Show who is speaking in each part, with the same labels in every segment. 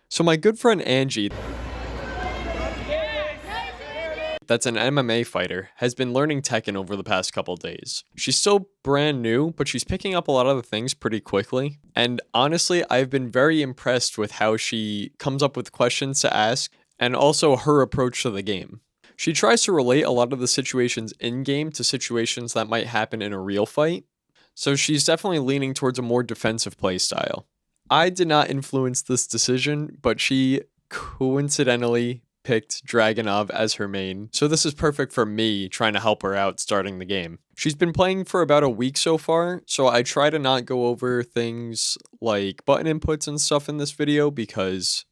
Speaker 1: So my good friend Angie, that's an MMA fighter, has been learning Tekken over the past couple days. She's still brand new, but she's picking up a lot of the things pretty quickly. And honestly, I've been very impressed with how she comes up with questions to ask and also her approach to the game. She tries to relate a lot of the situations in-game to situations that might happen in a real fight. So she's definitely leaning towards a more defensive playstyle. I did not influence this decision, but she coincidentally picked Dragonov as her main, so this is perfect for me trying to help her out starting the game. She's been playing for about a week so far, so I try to not go over things like button inputs and stuff in this video because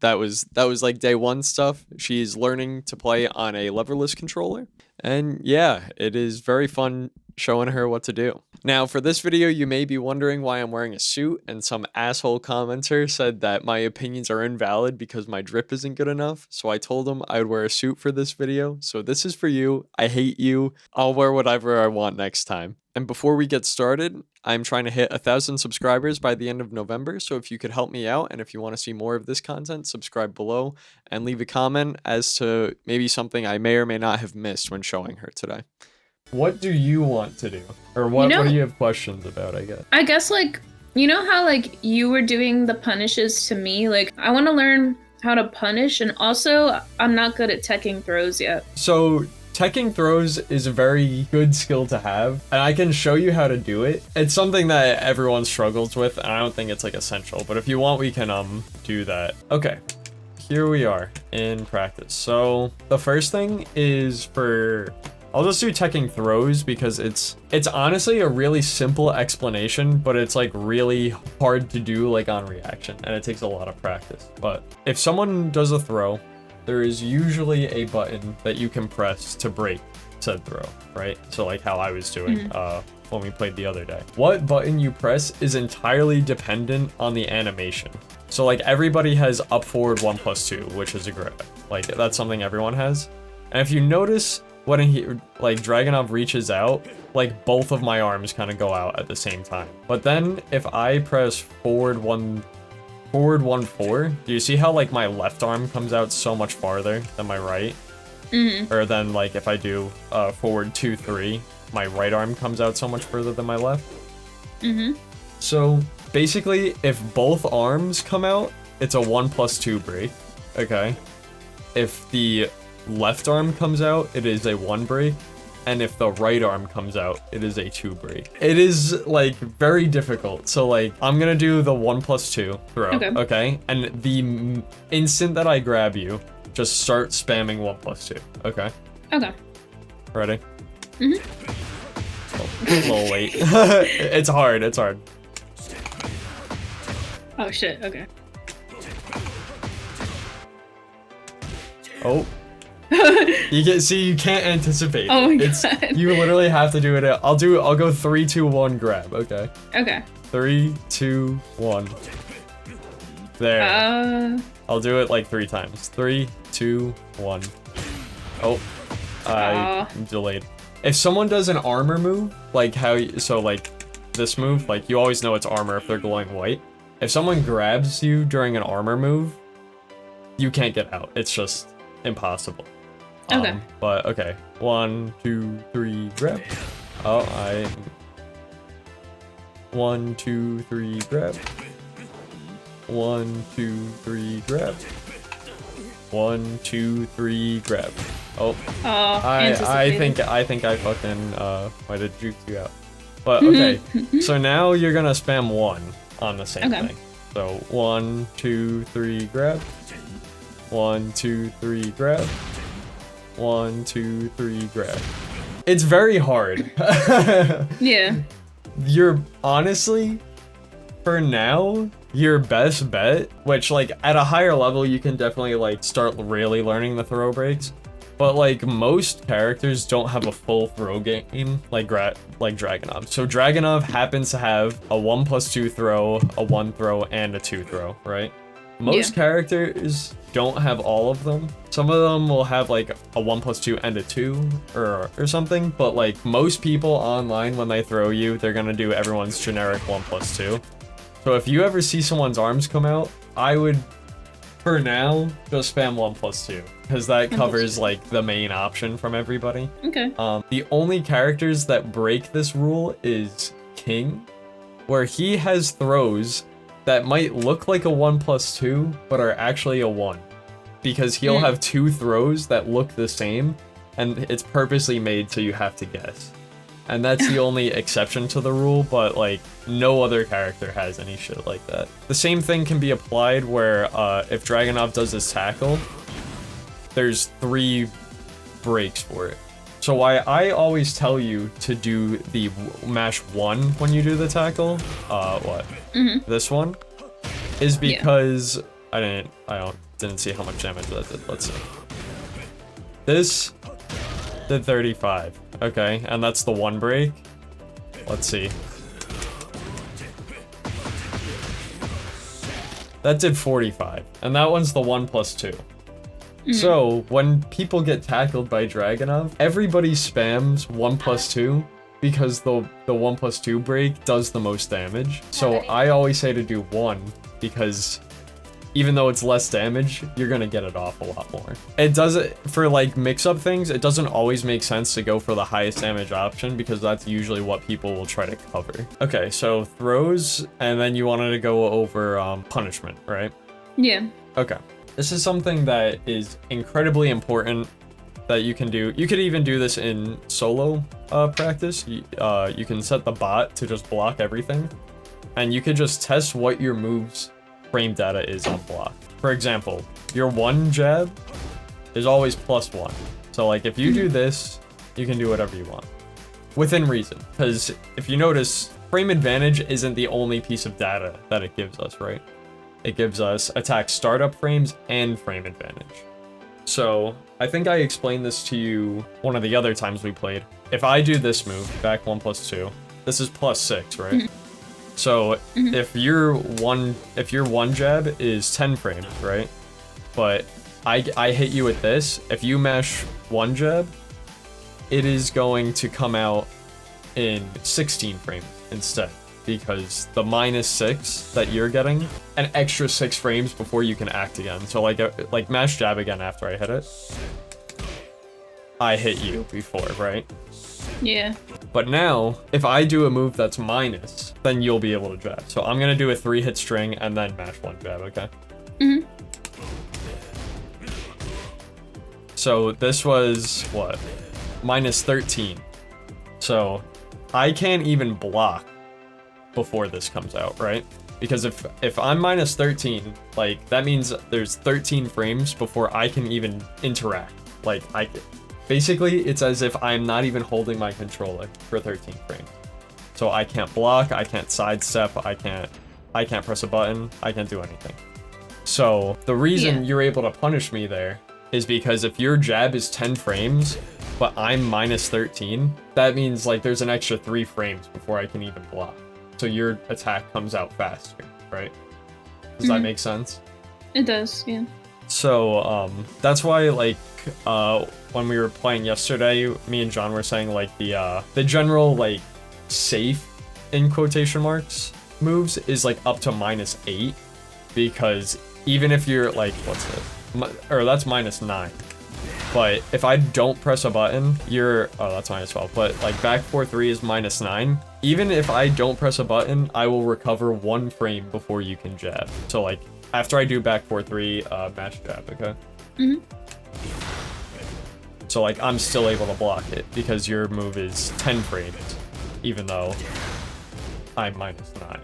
Speaker 1: that was like day one stuff. She's learning to play on a leverless controller, and yeah, it is very fun showing her what to do. Now, for this video, you may be wondering why I'm wearing a suit, and some asshole commenter said that my opinions are invalid because my drip isn't good enough, so I told him I would wear a suit for this video. So this is for you. I hate you. I'll wear whatever I want next time. And before we get started, I'm trying to hit 1,000 subscribers by the end of November, so if you could help me out, and if you want to see more of this content, subscribe below, and leave a comment as to maybe something I may or may not have missed when showing her today. What do you want to do? Or what do you have questions about, I guess?
Speaker 2: I guess, like, you know how, like, you were doing the punishes to me? Like, I want to learn how to punish, and also, I'm not good at teching throws yet.
Speaker 1: So, teching throws is a very good skill to have, and I can show you how to do it. It's something that everyone struggles with, and I don't think it's, like, essential, but if you want, we can, do that. Okay. Here we are in practice. So, the first thing is I'll just do teching throws because it's honestly a really simple explanation, but it's like really hard to do like on reaction, and it takes a lot of practice. But if someone does a throw, there is usually a button that you can press to break said throw, right? So like how I was doing when we played the other day. What button you press is entirely dependent on the animation. So like everybody has up forward 1+2, which is a grab. Like that's something everyone has. And if you notice, when Dragonov reaches out, like both of my arms kind of go out at the same time. But then if I press forward 1, 4, do you see how like my left arm comes out so much farther than my right? Or then like if I do forward 2, 3, my right arm comes out so much further than my left? So basically, if both arms come out, it's a 1+2 break, okay? If the left arm comes out, it is a 1 break, and if the right arm comes out, it is a 2 break. It is like very difficult. So like I'm gonna do the 1+2 throw, okay? And the instant that I grab you, just start spamming 1+2, okay?
Speaker 2: Okay.
Speaker 1: Ready? Oh, a little late. It's hard.
Speaker 2: Oh shit, okay.
Speaker 1: Oh. You can't anticipate.
Speaker 2: Oh my god.
Speaker 1: You literally have to do it. I'll go 3, 2, 1 grab, okay?
Speaker 2: Okay.
Speaker 1: 3, 2, 1. There. I'll do it like 3 times. 3, 2, 1. Oh. I delayed. If someone does an armor move, like like this move, like you always know it's armor if they're glowing white. If someone grabs you during an armor move, you can't get out. It's just impossible.
Speaker 2: Okay.
Speaker 1: But okay. 1, 2, 3, grab. Oh, 1, 2, 3, grab. 1, 2, 3, grab. 1, 2, 3, grab. Oh. I think I fucking might have juked you out. But okay. So now you're gonna spam 1 on the same thing. So 1, 2, 3, grab. 1, 2, 3, grab. 1, 2, 3, grab. It's very hard.
Speaker 2: Yeah.
Speaker 1: You're honestly, for now, your best bet, which like at a higher level, you can definitely like start really learning the throw breaks. But like most characters don't have a full throw game like Dragonov. So Dragonov happens to have a 1+2 throw, a 1 throw, and a 2 throw, right? Most characters don't have all of them. Some of them will have like a 1+2 and a 2 or something, but like most people online, when they throw you, they're gonna do everyone's generic 1+2. So if you ever see someone's arms come out, I would For now, just spam 1+2, because that covers like the main option from everybody.
Speaker 2: Okay.
Speaker 1: The only characters that break this rule is King, where he has throws that might look like a 1+2, but are actually a 1. Because he'll have 2 throws that look the same, and it's purposely made so you have to guess. And that's the only exception to the rule, but like no other character has any shit like that. The same thing can be applied where if Dragunov does his tackle, there's 3 breaks for it. So why I always tell you to do the mash 1 when you do the tackle, this one, is because I didn't see how much damage that did. Let's see. This did 35. Okay, and that's the 1 break. Let's see. That did 45, and that one's the 1+2. So when people get tackled by Dragunov, everybody spams 1+2 because the 1+2 break does the most damage. So I always say to do 1 because even though it's less damage, you're gonna get it off a lot more. It doesn't, for like mix-up things, it doesn't always make sense to go for the highest damage option because that's usually what people will try to cover. Okay, so throws, and then you wanted to go over punishment, right?
Speaker 2: Yeah.
Speaker 1: Okay. This is something that is incredibly important that you can do. You could even do this in solo practice. You can set the bot to just block everything, and you could just test what your moves frame data is on block. For example, your 1 jab is always +1. So like if you do this, you can do whatever you want. Within reason. Because if you notice, frame advantage isn't the only piece of data that it gives us, right? It gives us attack startup frames and frame advantage. So I think I explained this to you one of the other times we played. If I do this move, back 1+2, this is +6, right? So if your one jab is 10 frames, right? But I hit you with this, if you mash 1 jab, it is going to come out in 16 frames instead, because the -6 that you're getting, an extra 6 frames before you can act again. So like mash jab again after I hit it. I hit you before, right?
Speaker 2: Yeah.
Speaker 1: But now, if I do a move that's minus, then you'll be able to jab. So I'm gonna do a 3-hit string and then mash 1 jab, okay? So this was, what? -13. So I can't even block before this comes out, right? Because if I'm -13, like, that means there's 13 frames before I can even interact. Like, basically, it's as if I'm not even holding my controller for 13 frames. So I can't block, I can't sidestep, I can't press a button, I can't do anything. So the reason you're able to punish me there is because if your jab is 10 frames, but I'm -13, that means like there's an extra 3 frames before I can even block. So your attack comes out faster, right? Does that make sense?
Speaker 2: It does, yeah.
Speaker 1: So that's why like when we were playing yesterday, me and John were saying like the general like safe in quotation marks moves is like up to -8, because even if you're like, what's it? Or that's -9. But if I don't press a button, that's -12. But like back 4-3 is -9. Even if I don't press a button, I will recover 1 frame before you can jab. So like after I do back 4-3, mash jab, okay? So like I'm still able to block it because your move is 10 frames, even though I'm -9.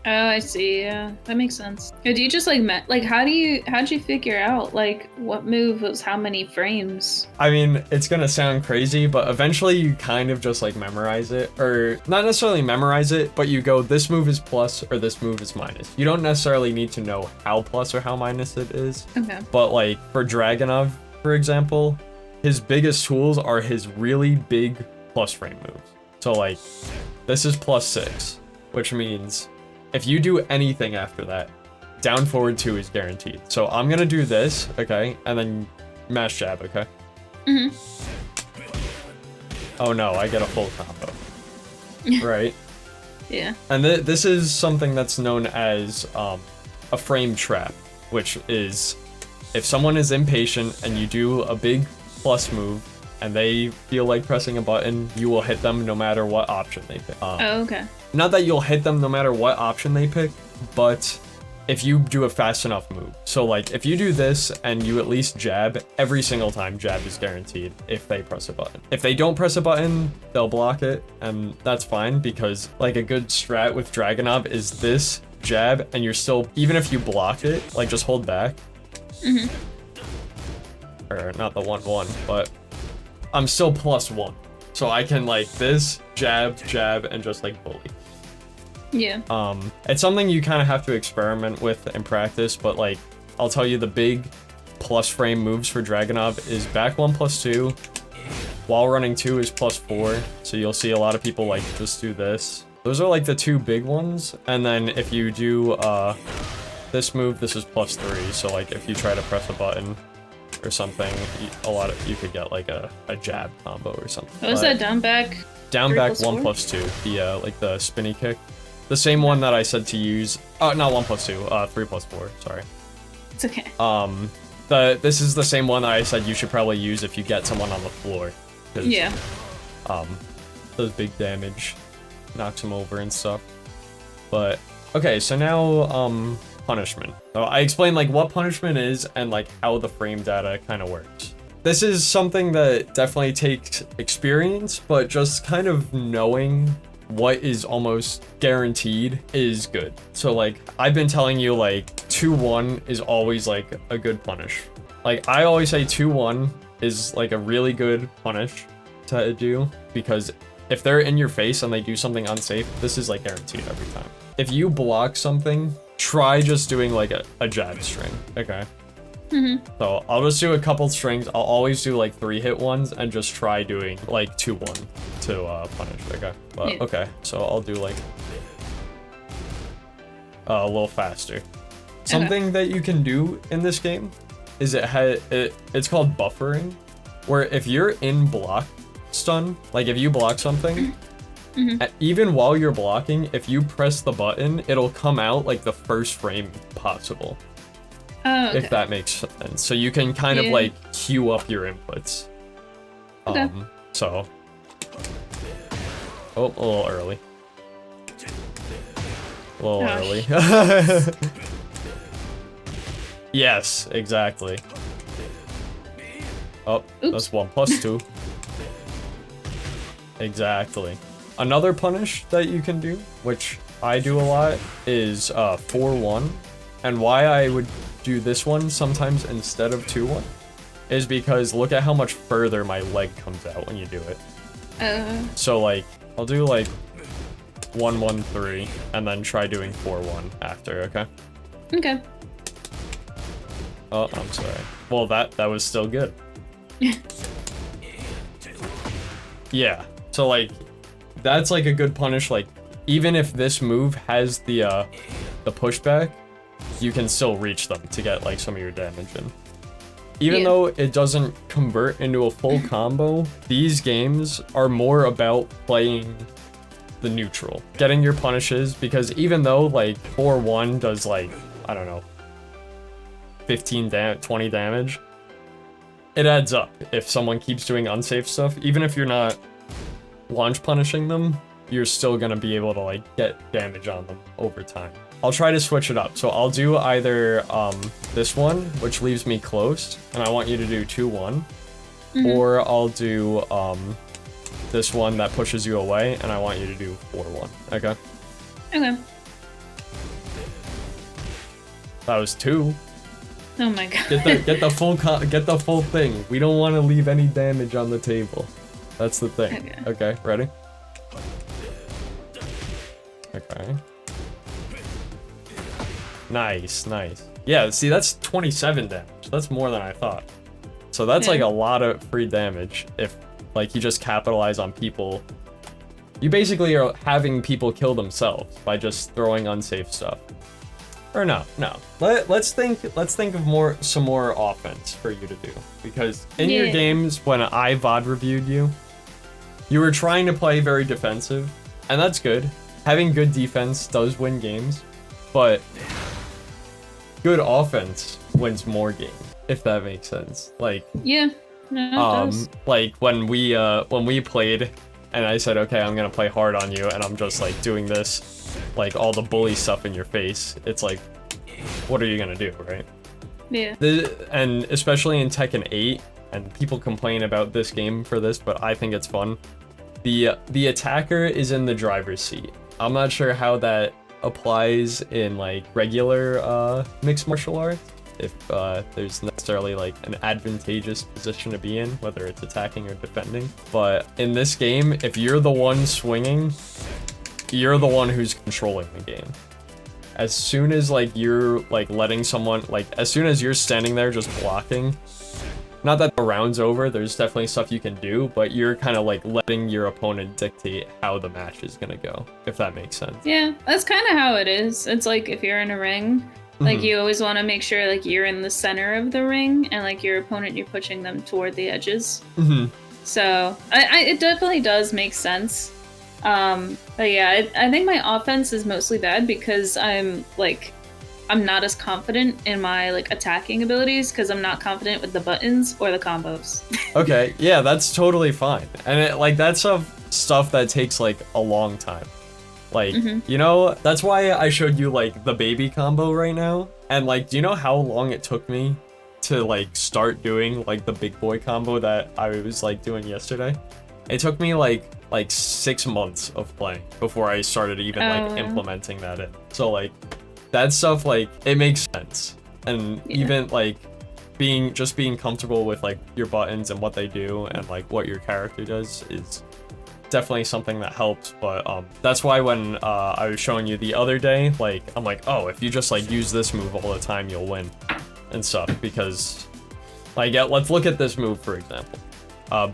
Speaker 2: Oh, I see. Yeah, that makes sense. Do you just like how'd you figure out like what move was how many frames?
Speaker 1: I mean, it's gonna sound crazy, but eventually you kind of just like memorize it, or not necessarily memorize it, but you go, this move is plus or this move is minus. You don't necessarily need to know how plus or how minus it is.
Speaker 2: Okay.
Speaker 1: But like for Dragunov, for example, his biggest tools are his really big plus frame moves. So like this is +6, which means if you do anything after that, down forward 2 is guaranteed. So I'm gonna do this, okay, and then mash jab, okay? Oh no, I get a full combo. Right?
Speaker 2: Yeah.
Speaker 1: And this is something that's known as a frame trap. which is if someone is impatient and you do a big plus move and they feel like pressing a button, you will hit them no matter what option they pick.
Speaker 2: Oh, okay.
Speaker 1: Not that you'll hit them no matter what option they pick, but if you do a fast enough move. So like if you do this and you at least jab, every single time jab is guaranteed if they press a button. If they don't press a button, they'll block it, and that's fine because like a good strat with Dragunov is this jab and you're still, even if you block it, like just hold back. Or not the 1-1, but I'm still +1. So I can like this, jab, and just like bully.
Speaker 2: Yeah.
Speaker 1: It's something you kind of have to experiment with and practice, but like, I'll tell you the big plus frame moves for Dragunov is back 1 +2, while running 2 is +4, so you'll see a lot of people like just do this. Those are like the two big ones, and then if you do this move, this is +3, so like if you try to press a button or something, you could get like a jab combo or something.
Speaker 2: What was that, down back?
Speaker 1: Down back 1 +2, the like the spinny kick. The same one that I said to use. Not 1 +2, 3 +4. Sorry.
Speaker 2: It's okay.
Speaker 1: This is the same one that I said you should probably use if you get someone on the floor.
Speaker 2: Yeah.
Speaker 1: Does big damage, knocks them over and stuff. But okay, so now punishment. So I explained like what punishment is and like how the frame data kind of works. This is something that definitely takes experience, but just kind of knowing what is almost guaranteed is good. So like I've been telling you like 2-1 is always like a good punish. Like I always say 2-1 is like a really good punish to do, because if they're in your face and they do something unsafe, this is like guaranteed every time. If you block something, try just doing like a jab string, okay? So I'll just do a couple strings. I'll always do like 3-hit ones and just try doing like 2-1 to punish, okay? But
Speaker 2: Yeah.
Speaker 1: okay, so I'll do like a little faster. Something that you can do in this game is it's called buffering, where if you're in block stun, like if you block something, even while you're blocking, if you press the button, it'll come out like the first frame possible.
Speaker 2: Oh, okay.
Speaker 1: If that makes sense. So you can kind of like queue up your inputs.
Speaker 2: Okay.
Speaker 1: So. Oh, a little early. A little early. Yes, exactly. Oh, that's 1 +2. Exactly. Another punish that you can do, which I do a lot, is 4-1. And why I would do this one sometimes instead of 2-1 is because look at how much further my leg comes out when you do it. So like, I'll do like 1-1-3 and then try doing 4-1 after, okay?
Speaker 2: Okay.
Speaker 1: Oh, I'm sorry. Well, that was still good. Yeah, so like, that's like a good punish. Like, even if this move has the pushback, you can still reach them to get like some of your damage in. Even though it doesn't convert into a full combo, these games are more about playing the neutral, getting your punishes, because even though like 4-1 does like, I don't know, 20 damage, it adds up if someone keeps doing unsafe stuff. Even if you're not launch punishing them, you're still gonna be able to like get damage on them over time. I'll try to switch it up. So I'll do either this one, which leaves me close, and I want you to do 2-1, or I'll do this one that pushes you away, and I want you to do 4-1. Okay?
Speaker 2: Okay.
Speaker 1: That was 2.
Speaker 2: Oh my god.
Speaker 1: Get the full thing. We don't want to leave any damage on the table. That's the thing. Okay, ready? Okay. Nice. Yeah, see, that's 27 damage. That's more than I thought. So that's like a lot of free damage if like you just capitalize on people. You basically are having people kill themselves by just throwing unsafe stuff. Or no. Let's think of some more offense for you to do, because in your games when I VOD reviewed you, you were trying to play very defensive, and that's good. Having good defense does win games, but good offense wins more games, if that makes sense. Like,
Speaker 2: yeah, no, it does.
Speaker 1: like when we played, and I said, okay, I'm gonna play hard on you, and I'm just like doing this, like all the bully stuff in your face. It's like, what are you gonna do, right?
Speaker 2: Yeah.
Speaker 1: And especially in Tekken 8, and people complain about this game for this, but I think it's fun. The attacker is in the driver's seat. I'm not sure how that applies in like regular mixed martial arts, if there's necessarily like an advantageous position to be in, whether it's attacking or defending. But in this game, if you're the one swinging, you're the one who's controlling the game. As soon as like you're like letting someone, like as soon as you're standing there just blocking, not that the round's over, there's definitely stuff you can do, but you're kind of like letting your opponent dictate how the match is gonna go, if that makes sense.
Speaker 2: Yeah, that's kind of how it is. It's like if you're in a ring, like you always want to make sure like you're in the center of the ring, and like your opponent, you're pushing them toward the edges. So it definitely does make sense. But yeah, I think my offense is mostly bad because I'm not as confident in my like attacking abilities because I'm not confident with the buttons or the combos.
Speaker 1: Okay, yeah, that's totally fine. And that's stuff that takes like a long time. Like, you know, that's why I showed you like the baby combo right now. And like, do you know how long it took me to like start doing like the big boy combo that I was like doing yesterday? It took me like 6 months of playing before I started even like implementing that in. So like that stuff, like it makes sense. And even like being comfortable with like your buttons and what they do and like what your character does is definitely something that helps. But that's why when I was showing you the other day, like I'm like, oh, if you just like use this move all the time, you'll win and stuff. Because like, let's look at this move for example.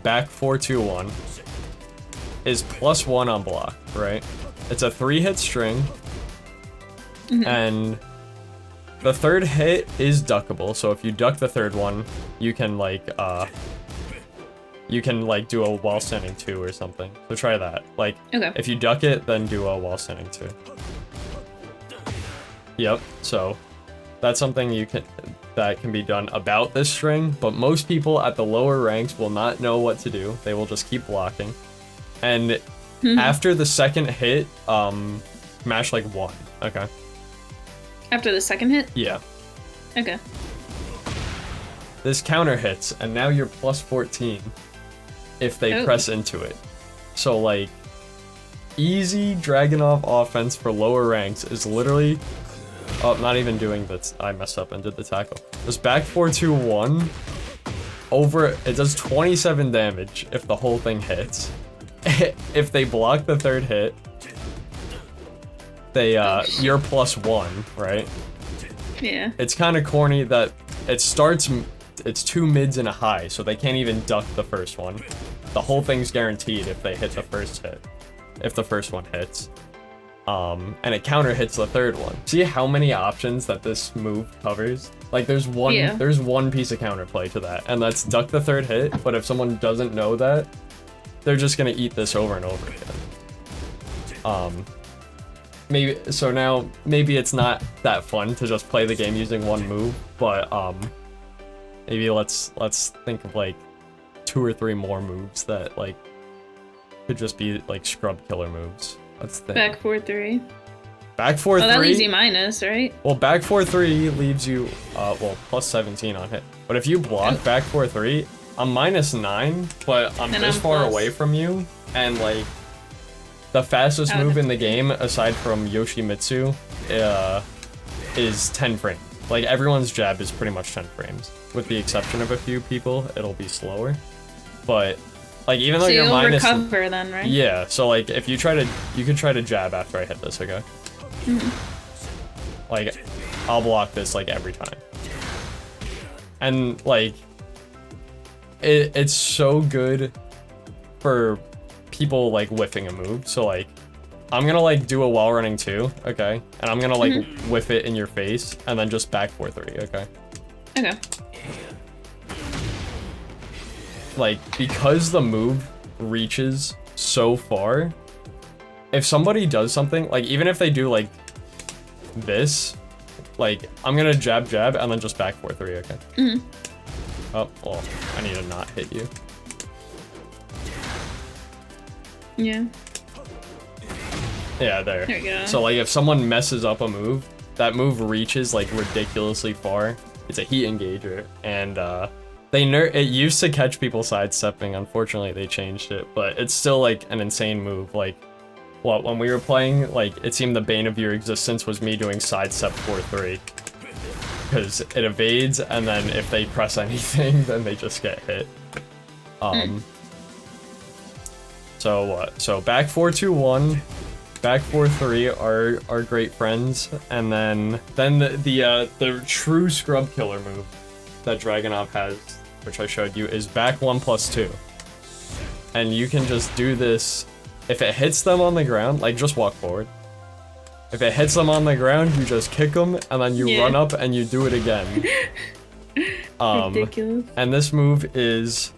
Speaker 1: Back 4-2-1 is +1 on block, right? It's a 3-hit string, and the third hit is duckable. So if you duck the third one, you can like do a while standing 2 or something. So try that. Like, if you duck it, then do a while standing 2. Yep. So that's something that can be done about this string, but most people at the lower ranks will not know what to do. They will just keep blocking. And after the second hit, mash like 1. Okay.
Speaker 2: After the second hit?
Speaker 1: Yeah.
Speaker 2: Okay.
Speaker 1: This counter hits, and now you're +14 if they press into it. So like, easy Dragunov offense for lower ranks is literally, oh, not even doing that. I messed up and did the tackle. Just back 4-2-1 over. It does 27 damage if the whole thing hits. If they block the third hit, they you're +1, right?
Speaker 2: Yeah.
Speaker 1: It's kind of corny that it's 2 mids and a high, so they can't even duck the first one. The whole thing's guaranteed if they hit the first hit. If the first one hits. And it counter hits the third one. See how many options that this move covers? Like there's one piece of counterplay to that, and that's duck the third hit, but if someone doesn't know that, they're just gonna eat this over and over again. Maybe it's not that fun to just play the game using one move, but maybe let's think of like 2 or 3 more moves that like could just be like scrub killer moves. Let's think.
Speaker 2: Back 4-3.
Speaker 1: Back 4-3.
Speaker 2: Oh, that leaves you minus, right?
Speaker 1: Well, back 4-3 leaves you +17 on hit. But if you block back 4-3, I'm -9, but I'm this far away from you, and like the fastest move in the game aside from Yoshimitsu is 10 frames. Like everyone's jab is pretty much 10 frames, with the exception of a few people. It'll be slower, but like even though you're minus,
Speaker 2: recover then, right?
Speaker 1: Yeah. So like if you can try to jab after I hit this, okay? Like I'll block this like every time, and like it's so good for people like whiffing a move. So like I'm gonna like do a wall running 2, okay? And I'm gonna like whiff it in your face and then just back 4-3, okay?
Speaker 2: Okay.
Speaker 1: Like because the move reaches so far, if somebody does something, like even if they do like this, like, I'm gonna jab, jab, and then just back 4-3, okay? Oh, well, I need to not hit you.
Speaker 2: Yeah.
Speaker 1: Yeah, there.
Speaker 2: There we go.
Speaker 1: So, like, if someone messes up a move, that move reaches, like, ridiculously far. It's a heat engager, and, it used to catch people sidestepping. Unfortunately, they changed it, but it's still, like, an insane move. Like, when we were playing, like, it seemed the bane of your existence was me doing sidestep 4-3. Because it evades, and then if they press anything, then they just get hit. So what? So back 4-2-1, back 4-3 are great friends, and then the true scrub killer move that Dragunov has, which I showed you, is back 1+2. And you can just do this. If it hits them on the ground, like, just walk forward. If it hits them on the ground, you just kick them, and then you run up and you do it again.
Speaker 2: Ridiculous.
Speaker 1: And this move is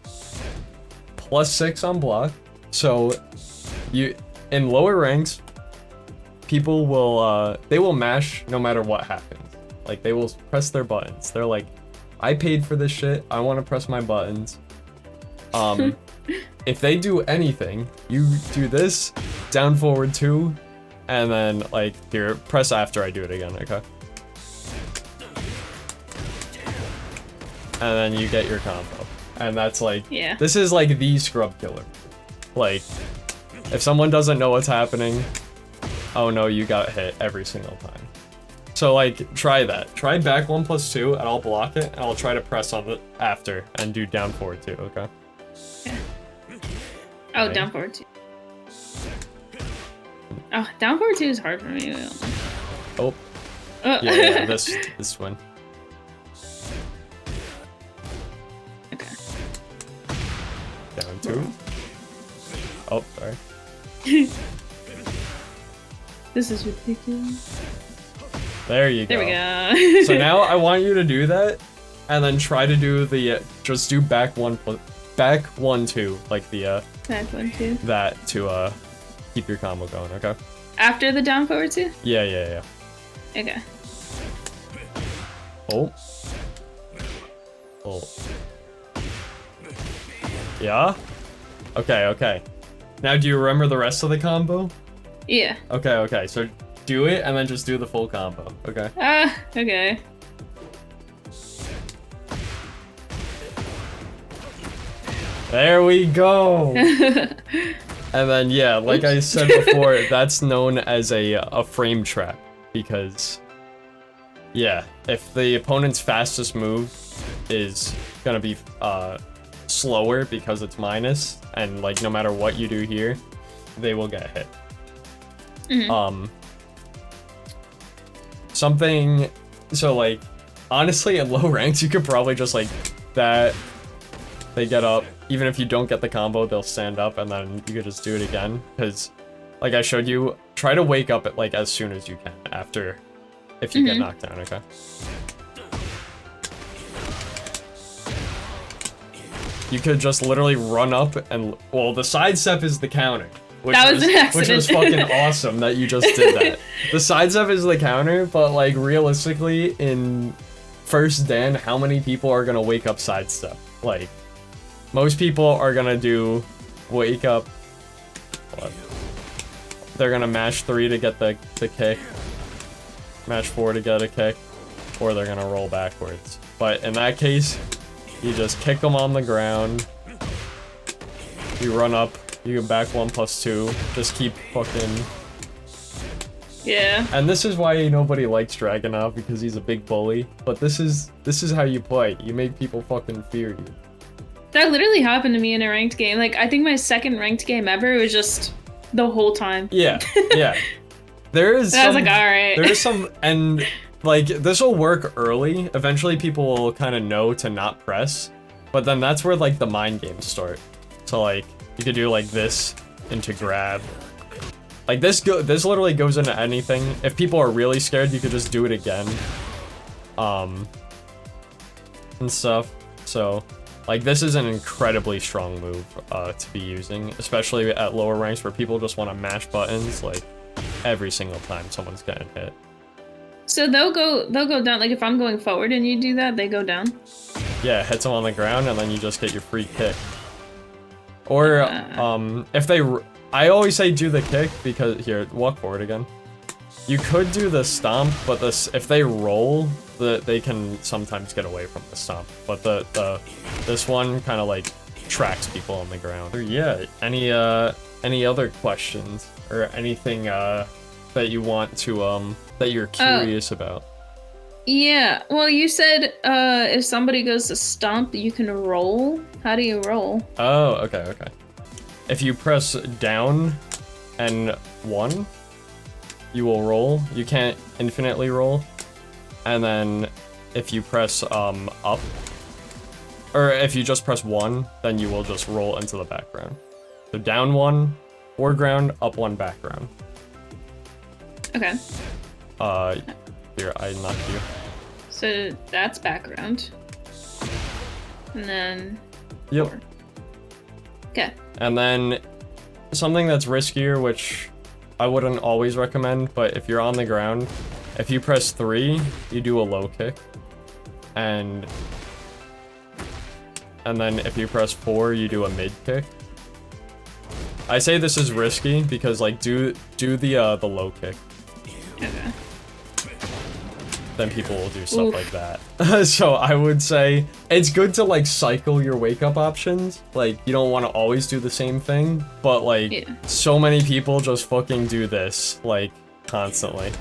Speaker 1: +6 on block. So in lower ranks, people will they will mash no matter what happens. Like, they will press their buttons. They're like, I paid for this shit. I want to press my buttons. If they do anything, you do this, down forward 2, and then, like, here, press after I do it again, okay? And then you get your combo. And that's, like, this is, like, the scrub killer. Like, if someone doesn't know what's happening, oh no, you got hit every single time. So, like, try that. Try back 1+2, and I'll block it, and I'll try to press on it after, and do down forward 2, okay?
Speaker 2: Yeah. Oh, down forward 2. Oh, down forward 2 is hard for me.
Speaker 1: Oh. Yeah, this one.
Speaker 2: Okay.
Speaker 1: Down 2. Oh, sorry.
Speaker 2: This is ridiculous.
Speaker 1: There you go.
Speaker 2: There we go.
Speaker 1: So now I want you to do that, and then try to do the, just do back 1-2, like the,
Speaker 2: back 1-2.
Speaker 1: that to, keep your combo going, okay?
Speaker 2: After the down forward 2?
Speaker 1: Yeah.
Speaker 2: Okay.
Speaker 1: Oh. Yeah? Okay. Now, do you remember the rest of the combo?
Speaker 2: Yeah.
Speaker 1: Okay, so do it, and then just do the full combo, okay?
Speaker 2: Okay.
Speaker 1: There we go! And then, yeah, like I said before, that's known as a frame trap, because, yeah, if the opponent's fastest move is gonna be slower because it's minus, and, like, no matter what you do here, they will get hit. So, like, honestly, at low ranks, you could probably just, like, that, they get up. Even if you don't get the combo, they'll stand up, and then you could just do it again. Because, like I showed you, try to wake up at, like, as soon as you can after, if you get knocked down, okay? You could just literally run up and, well, the sidestep is the counter. Which
Speaker 2: that was an accident.
Speaker 1: Which was fucking awesome that you just did that. The sidestep is the counter, but, like, realistically, in first Dan, how many people are gonna wake up sidestep? Like, most people are gonna do wake up. What? They're gonna mash 3 to get the kick, mash 4 to get a kick, or they're gonna roll backwards. But in that case, you just kick them on the ground. You run up. You can back 1+2. Just keep fucking.
Speaker 2: Yeah.
Speaker 1: And this is why nobody likes Dragunov, because he's a big bully. But this is how you play. You make people fucking fear you.
Speaker 2: That literally happened to me in a ranked game. Like, I think my second ranked game ever was just the whole time.
Speaker 1: Yeah. There is.
Speaker 2: I was like, all right.
Speaker 1: There is some, and like, this will work early. Eventually, people will kind of know to not press, but then that's where, like, the mind games start. So, like, you could do like this into grab. Like, this literally goes into anything. If people are really scared, you could just do it again. And stuff. So, like, this is an incredibly strong move to be using, especially at lower ranks where people just want to mash buttons, like, every single time someone's getting hit.
Speaker 2: So they'll go down. Like if I'm going forward and you do that, they go down.
Speaker 1: Yeah, it hits them on the ground, and then you just get your free kick. Or if they, I always say do the kick because here, walk forward again. You could do the stomp, but if they roll, they can sometimes get away from the stomp. But this one kind of like tracks people on the ground. Yeah. Any other questions or anything that you want to that you're curious about?
Speaker 2: Yeah. Well, you said if somebody goes to stomp, you can roll. How do you roll?
Speaker 1: Oh, okay. If you press down and 1, you will roll. You can't infinitely roll. And then if you press up, or if you just press 1, then you will just roll into the background. So down 1, foreground, up 1, background.
Speaker 2: Okay.
Speaker 1: Here, I knocked you.
Speaker 2: So that's background. And then...
Speaker 1: Yep.
Speaker 2: 4. Okay.
Speaker 1: And then something that's riskier, which I wouldn't always recommend, but if you're on the ground, if you press 3, you do a low kick. And then if you press 4, you do a mid kick. I say this is risky because like do the low kick.
Speaker 2: Okay.
Speaker 1: Then people will do stuff like that. So I would say it's good to like cycle your wake up options. Like you don't want to always do the same thing, but like so many people just fucking do this like constantly.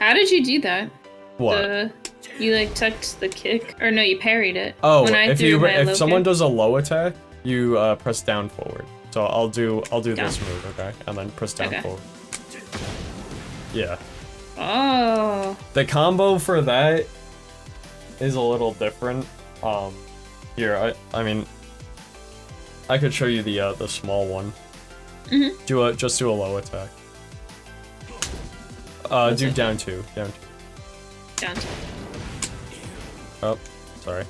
Speaker 2: How did you do that?
Speaker 1: What?
Speaker 2: You like tucked the kick, or no? You parried it.
Speaker 1: Oh,
Speaker 2: when I
Speaker 1: if someone
Speaker 2: kick.
Speaker 1: does a low attack, you press down forward. So I'll do this move, okay, and then press down forward. Yeah.
Speaker 2: Oh.
Speaker 1: The combo for that is a little different. Here, I mean, I could show you the small one.
Speaker 2: Mm-hmm.
Speaker 1: Just do a low attack. Do down 2.
Speaker 2: Down 2.
Speaker 1: Oh, sorry.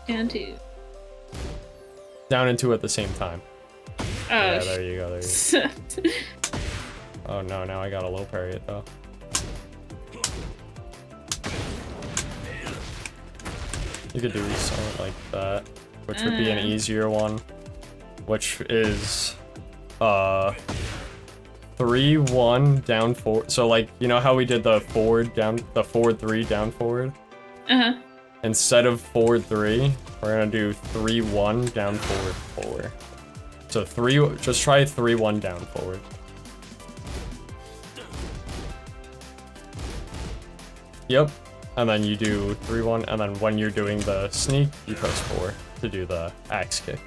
Speaker 2: Down 2.
Speaker 1: Down and 2 at the same time.
Speaker 2: Oh.
Speaker 1: Yeah, there you go. Oh no, now I gotta low parry it though. You could do something like that, which would be an easier one, which is 3-1 down forward. So like, you know how we did the forward 3 down forward?
Speaker 2: Uh-huh.
Speaker 1: Instead of forward 3, we're gonna do 3-1 down forward 4. So just try 3-1 down forward. Yep, and then you do 3-1, and then when you're doing the sneak, you press 4 to do the axe kick.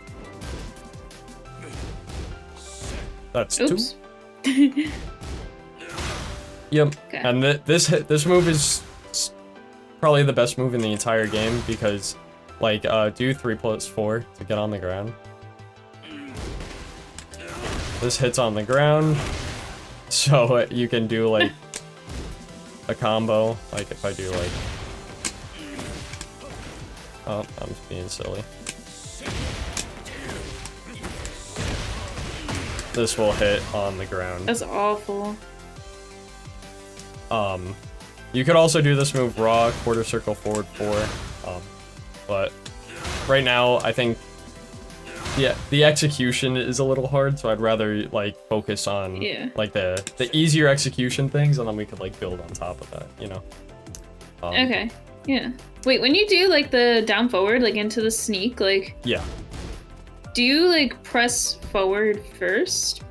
Speaker 1: That's 2. Yep, okay. And this move is probably the best move in the entire game because, like, do 3+4 to get on the ground. This hits on the ground, so you can do like a combo, like if I do like, oh, I'm just being silly. This will hit on the ground.
Speaker 2: That's awful.
Speaker 1: You could also do this move raw, quarter circle forward 4, but right now I think the execution is a little hard, so I'd rather like focus on like the easier execution things, and then we could like build on top of that, you know.
Speaker 2: Okay. Yeah. Wait, when you do like the down forward, like into the sneak, like do you like press forward first?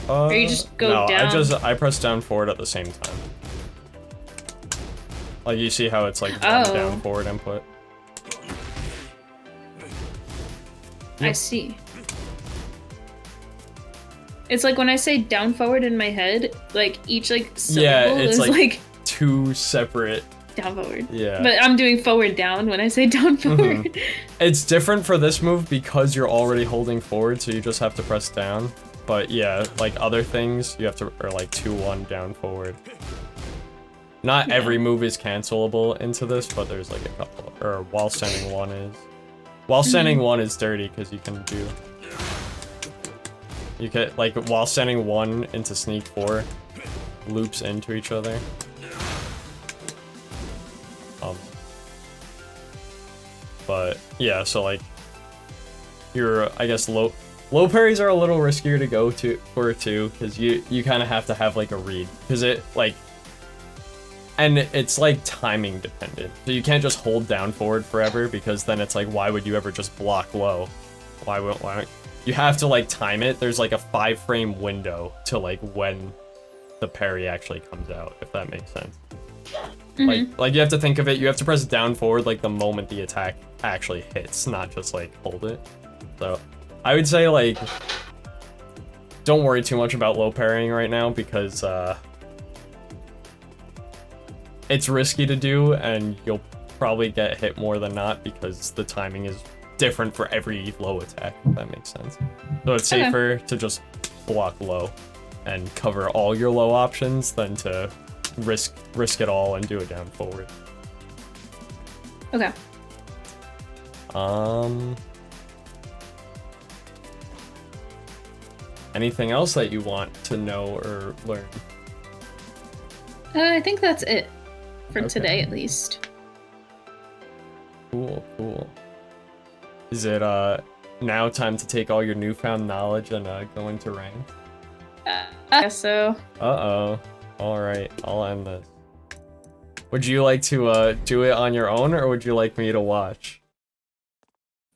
Speaker 2: Or you just go down?
Speaker 1: No, I press down forward at the same time. Like you see how it's like one down forward input.
Speaker 2: I see. It's like when I say down forward in my head, like each like syllable
Speaker 1: it's
Speaker 2: is like
Speaker 1: 2 separate.
Speaker 2: Down forward.
Speaker 1: Yeah.
Speaker 2: But I'm doing forward down when I say down forward.
Speaker 1: It's different for this move because you're already holding forward, so you just have to press down. But yeah, like other things, you have to, or like 2-1 down forward. Not every move is cancelable into this, but there's like a couple, or while standing 1 is. While standing 1 is dirty because you can do You get, like, while sending one into sneak 4, loops into each other. But, yeah, so, like, I guess, low parries are a little riskier to go for, too, because you kind of have to have, like, a read. Because it, like, and it's, like, timing dependent. So you can't just hold down forward forever, because then it's like, why would you ever just block low? Why you have to, like, time it. There's, like, a 5-frame window to, like, when the parry actually comes out, if that makes sense. Like you have to think of it, you have to press down forward, like, the moment the attack actually hits, not just, like, hold it. So, I would say, like, don't worry too much about low parrying right now, because, it's risky to do, and you'll probably get hit more than not, because the timing is different for every low attack, if that makes sense. So it's safer to just block low and cover all your low options than to risk it all and do it down forward.
Speaker 2: Okay.
Speaker 1: Anything else that you want to know or learn?
Speaker 2: I think that's it for today, at least.
Speaker 1: Cool. Is it now time to take all your newfound knowledge and go into rank?
Speaker 2: I guess so.
Speaker 1: Uh-oh. Alright, I'll end this. Would you like to do it on your own, or would you like me to watch?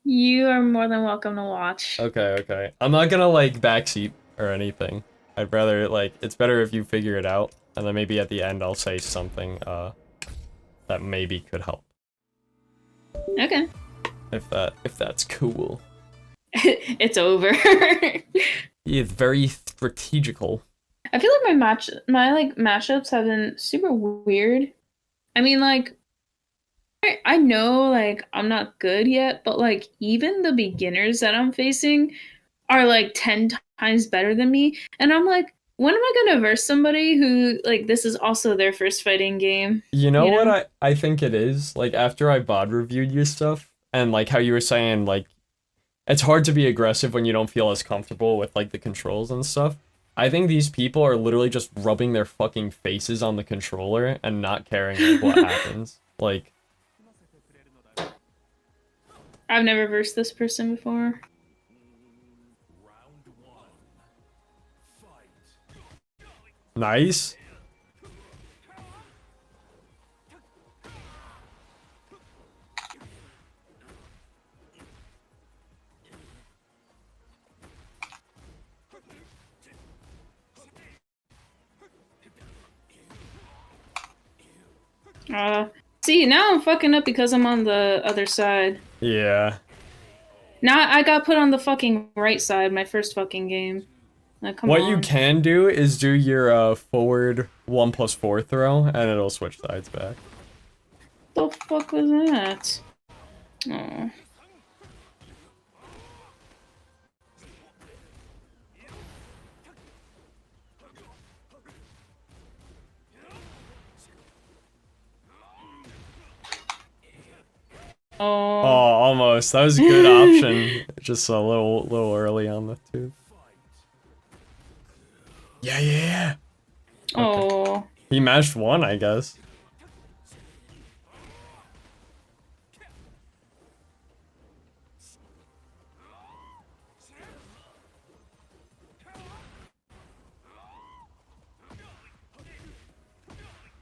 Speaker 2: You are more than welcome to watch.
Speaker 1: Okay. I'm not gonna, like, backseat or anything. I'd rather, like, it's better if you figure it out, and then maybe at the end I'll say something that maybe could help.
Speaker 2: Okay.
Speaker 1: If that's cool.
Speaker 2: It's over.
Speaker 1: It's very strategical.
Speaker 2: I feel like my mashups have been super weird. I mean, like, I know, like, I'm not good yet, but, like, even the beginners that I'm facing are, like, 10 times better than me. And I'm like, when am I gonna verse somebody who, like, this is also their first fighting game?
Speaker 1: You know what I think it is? Like, after I VOD reviewed your stuff, and, like, how you were saying, like, it's hard to be aggressive when you don't feel as comfortable with, like, the controls and stuff. I think these people are literally just rubbing their fucking faces on the controller and not caring, like, what happens. Like...
Speaker 2: I've never versed this person before.
Speaker 1: Nice.
Speaker 2: See, now I'm fucking up because I'm on the other side.
Speaker 1: Yeah.
Speaker 2: Now I got put on the fucking right side my first fucking game. Like, come on.
Speaker 1: What you can do is do your forward 1+4 throw, and it'll switch sides back.
Speaker 2: The fuck was that? Oh.
Speaker 1: Oh, almost. That was a good option. Just a little early on the tooth. Yeah. Okay.
Speaker 2: Oh.
Speaker 1: He mashed one, I guess.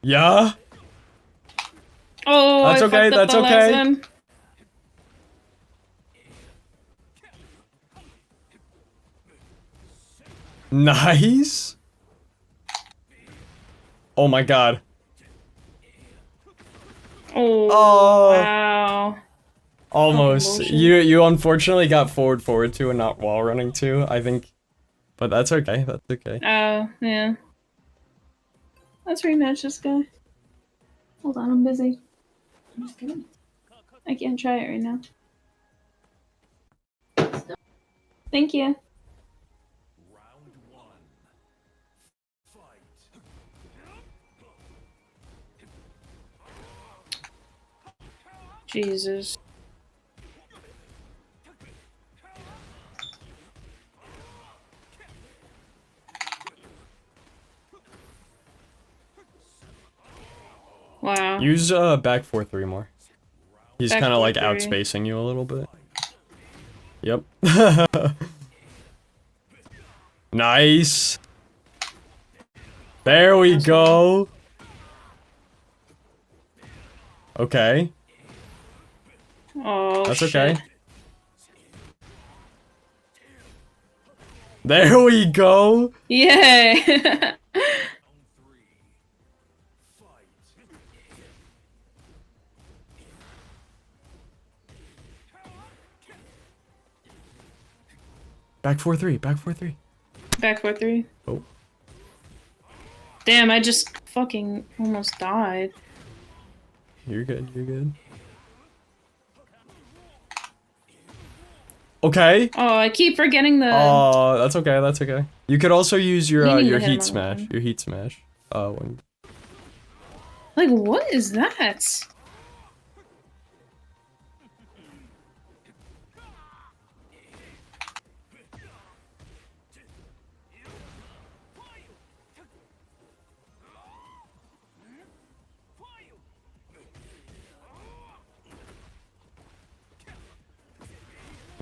Speaker 1: Yeah.
Speaker 2: Oh,
Speaker 1: that's okay. That's okay. Nice. Oh my god.
Speaker 2: Oh, wow.
Speaker 1: Almost. You unfortunately got forward 2 and not wall running 2, I think. But that's okay. That's okay.
Speaker 2: Oh, yeah. Let's rematch this guy. Hold on, I'm busy. I'm just kidding. I can't try it right now. Thank you. Jesus.
Speaker 1: Use back 4-3 more. He's
Speaker 2: Back
Speaker 1: kind of like
Speaker 2: 4-3.
Speaker 1: outspacing you a little bit. Yep. Nice. There we go. Okay.
Speaker 2: Oh,
Speaker 1: That's
Speaker 2: shit.
Speaker 1: okay. There we go.
Speaker 2: Yay!
Speaker 1: Back 4-3. Back 4-3.
Speaker 2: Back 4-3.
Speaker 1: Oh.
Speaker 2: Damn, I just fucking almost died.
Speaker 1: You're good. You're good. Okay.
Speaker 2: Oh, I keep forgetting the.
Speaker 1: Oh, that's okay. That's okay. You could also use your
Speaker 2: Meaning to
Speaker 1: your
Speaker 2: hit him
Speaker 1: heat
Speaker 2: on the
Speaker 1: smash.
Speaker 2: button.
Speaker 1: Your heat smash. One.
Speaker 2: Like, what is that?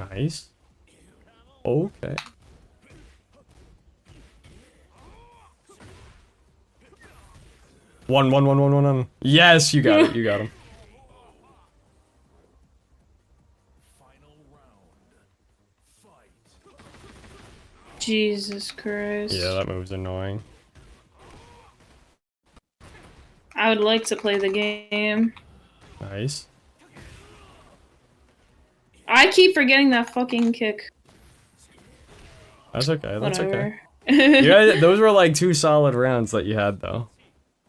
Speaker 1: Nice. Okay. One. Yes, you got it. You got him.
Speaker 2: Jesus Christ.
Speaker 1: Yeah, that move's annoying.
Speaker 2: I would like to play the game.
Speaker 1: Nice.
Speaker 2: I keep forgetting that fucking kick.
Speaker 1: That's okay. That's okay.
Speaker 2: Whatever.
Speaker 1: Yeah, those were like 2 solid rounds that you had though.